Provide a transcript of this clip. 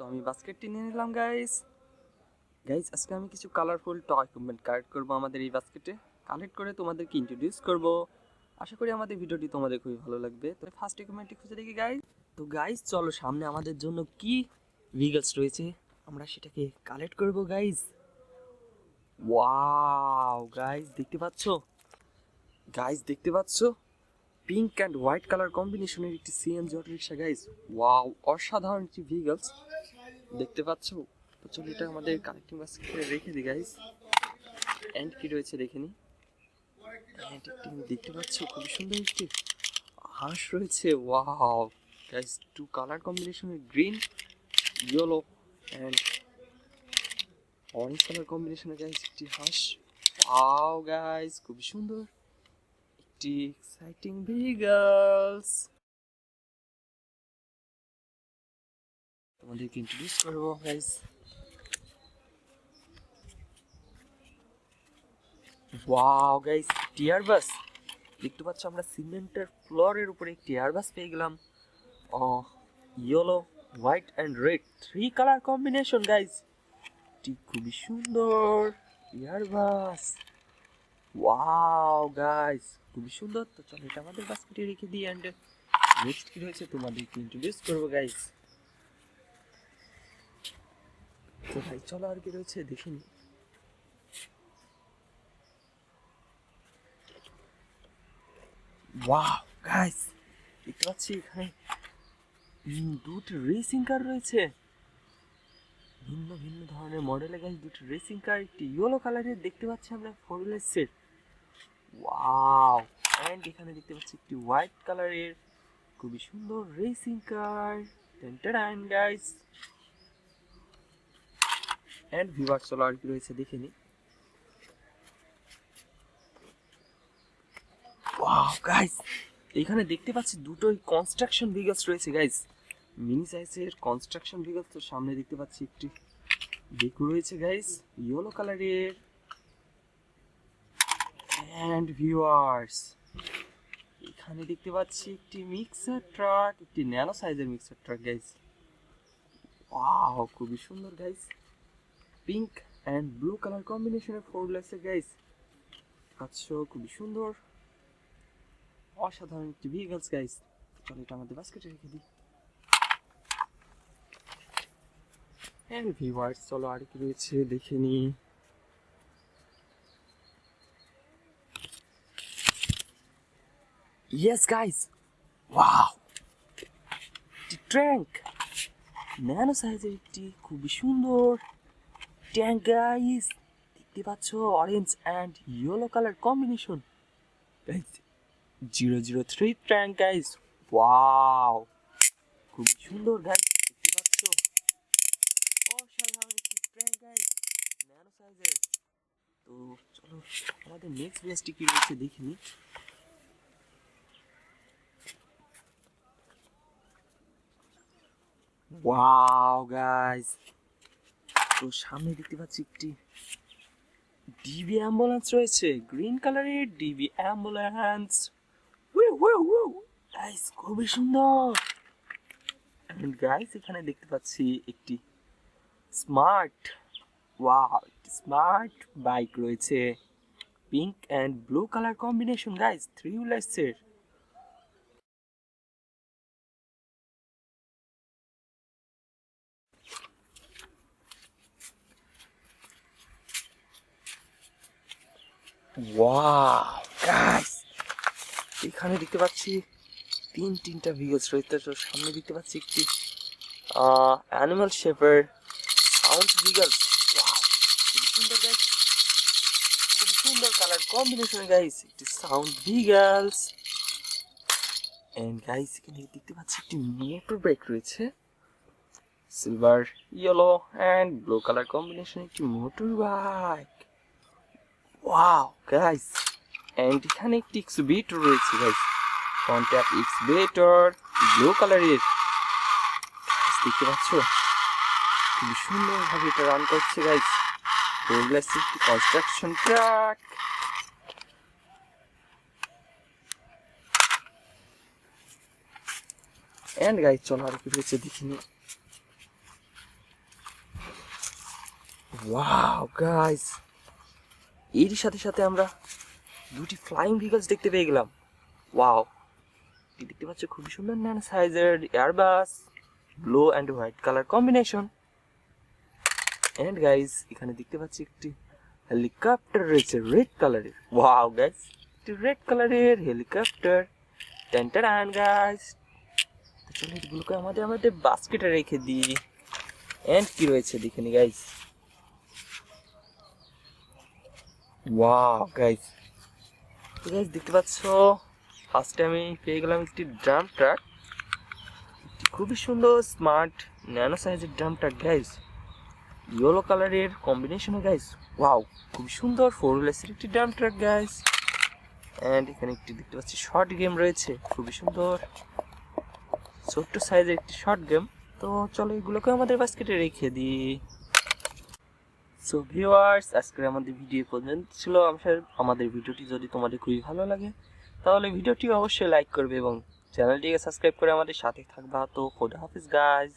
তো আমি বাস্কেটটি নিয়ে নিলাম গাইস। আজকে আমি কিছু কালারফুল টয় ইকুইপমেন্ট কালেক্ট করব আমাদের এই বাস্কেটে। কালেক্ট করে তোমাদেরকে ইন্ট্রোডিউস করব। আশা করি আমাদের ভিডিওটি তোমাদের খুবই ভালো লাগবে। তো ফার্স্ট ইকুইপমেন্টটি খুঁজে দেখি গাইস। তো গাইস চলো সামনে আমাদের জন্য কি ভিগলস রয়েছে আমরা সেটাকে কালেক্ট করব গাইস। ওয়াও গাইস দেখতে পাচ্ছ পিঙ্ক অ্যান্ড হোয়াইট কালার কম্বিনেশনের একটি CNG auto rickshaw guys. Wow অসাধারণ একটি ভিগলস দেখতে পাচ্ছ। তো চলো এটা আমাদের কানেক্টিং বাস্কেটে রেখে দিই গাইস। এন্ড কি রয়েছে দেখে নি। দেখতে পাচ্ছ খুব সুন্দর একটি হাঁস রয়েছে। ওয়াও গাইস টু কালার কম্বিনেশনের green yellow and orange colour কম্বিনেশনের গাইস একটি হাঁস। ওয়াও গাইস খুব সুন্দর একটি এক্সাইটিং ভিগলস। তোমাদেরকে ইন্ট্রোডিউস করবো গাইস। ওয়াও গাইস টিয়ার বাস দেখতে পাচ্ছ আমরা সিমেন্টের ফ্লোরের উপরে একটি এয়ারবাস পেয়ে গেলাম। Yellow white and red three colour combination guys. এটি খুবই সুন্দর এয়ারবাস। ওয়াও গাইস খুবই সুন্দর। তো চলো এটা আমাদের বাস্কেটে রেখে দিই। অ্যান্ড নেক্সট কি রয়েছে তোমাদেরকে ইন্ট্রোডিউস করবো গাইস। তো ভাই চলো আর কি রয়েছে দেখিনি। ওয়াও গাইস দেখতে পাচ্ছি এখানে দুটো রেসিং কার রয়েছে ভিন্ন ভিন্ন ধরনের মডেলে গাইস। দুটো রেসিং কার একটি ইয়েলো কালারের দেখতে পাচ্ছি আমরা four wheeler set. Wow and এখানে দেখতে পাচ্ছি একটি হোয়াইট কালারের খুবই সুন্দর racing car. Then guys and viewers চলো আর কি রয়েছে দেখে নি। ওয়াও গাইস এখানে দেখতে পাচ্ছি দুটোই কনস্ট্রাকশন ভিগলস রয়েছে গাইস। মিনি সাইজের কনস্ট্রাকশন ভিগলস। তো সামনে দেখতে পাচ্ছি একটি ডেকো রয়েছে গাইস ইয়েলো কালারের। এন্ড ভিউয়ার্স এখানে দেখতে পাচ্ছি একটি মিক্সার ট্রাক, একটি ন্যানো সাইজের মিক্সার ট্রাক গাইস। ওয়াও খুবই সুন্দর guys pink and blue colour কম্বিনেশনের ফোর হুইলার গাইস। আচ্ছা খুবই সুন্দর অসাধারণ একটি ভিগলস গাইস। চলো এটা আমাদের বাস্কেটে রেখে দিই। এন্ড ভিউয়ার্স চলো আর কি রয়েছে দেখে নি। Yes guys wow tank nano সাইজের একটি খুবই সুন্দর ট্যাঙ্ক গাইস। দেখতে পাচ্ছ orange and yellow colour combination guys. 003 tank guys. Wow খুব সুন্দর গাইস দেখতে পাচ্ছ অসাধারণ একটি ট্যাঙ্ক গাইস ন্যানো সাইজের। তো চলো আমাদের নেক্সট বেসটি কি রয়েছে দেখিনি। ওয়াও গাইস তো সামনে দেখতে পাচ্ছি একটি ডিবি অ্যাম্বুলেন্স রয়েছে গ্রিন কালারের ডিবি অ্যাম্বুলেন্স। গাইস খুবই সুন্দর। এন্ড গাইস এখানে দেখতে পাচ্ছি একটি স্মার্ট স্মার্ট বাইক রয়েছে pink and blue colour combination guys three হুইলার্সের। ওয়াও গাইস এখানে দেখতে পাচ্ছি তিনটা ভিগলস রয়েছে। তো সামনে দেখতে পাচ্ছি একটি অ্যানিমাল শেপের সাউন্ড ভিগলস। ওয়াও খুব সুন্দর গাইস খুব সুন্দর কালার কম্বিনেশন গাইস একটি সাউন্ড ভিগলস। এন্ড গাইস এখানে দেখতে পাচ্ছি একটি মোটর বাইক রয়েছে silver yellow and blue colour combination একটি motor bike. Wow guys and এখানে একটি এক্সকাভেটর রয়েছে গাইস কন্ট্যাক্ট এক্সকাভেটর ব্লু কালারের। দেখতে পাচ্ছ খুব সুন্দর ভাবে এটা রান করছে গাইস। একটি কনস্ট্রাকশন ট্রাক। এন্ড গাইস চলো আর কি রয়েছে দেখিনি। ওয়াও গাইস, এরই সাথে সাথে আমরা দুটি ফ্লাইং ভেহিকলস দেখতে পেয়ে গেলাম। ওয়াও, দেখতে পাচ্ছ খুবই সুন্দর ন্যানো সাইজের Airbus, blue and white colour combination. And guys, এখানে দেখতে পাচ্ছি একটি হেলিকপ্টার রয়েছে রেড কালারের। ওয়াও গাইস, একটি রেড কালারের হেলিকপ্টার। টেন গাইস, তো চলো এগুলোকে আমাদের বাস্কেটে রেখে দিই। এন্ড কি রয়েছে দেখে নি গাইস। ওয়াও গাইস, তো গাইস দেখতে পাচ্ছ ফার্স্টে আমি পেয়ে গেলাম একটি ড্রাম ট্রাক, খুবই সুন্দর স্মার্ট ন্যানো সাইজের ড্রাম ট্রাক গাইস, ইয়েলো কালারের কম্বিনেশনে গাইস। ওয়াও, খুবই সুন্দর 4 হুইলারের একটি ড্রাম ট্রাক গাইস। এন্ড এখানে একটি দেখতে পাচ্ছি শর্ট গেম রয়েছে, খুবই সুন্দর ছোট্ট সাইজের একটি শর্ট গেম। তো চলো এগুলোকে আমাদের বাস্কেটে রেখে দিই। সো ভিউয়ার্স, আজকের আমাদের ভিডিও পর্যন্ত ছিল। আমাদের ভিডিওটি যদি তোমাদের খুবই ভালো লাগে তাহলে ভিডিওটি অবশ্যই লাইক করবে এবং চ্যানেলটিকে সাবস্ক্রাইব করে আমাদের সাথে থাকবা। তো খোদা হাফিজ গাইজ।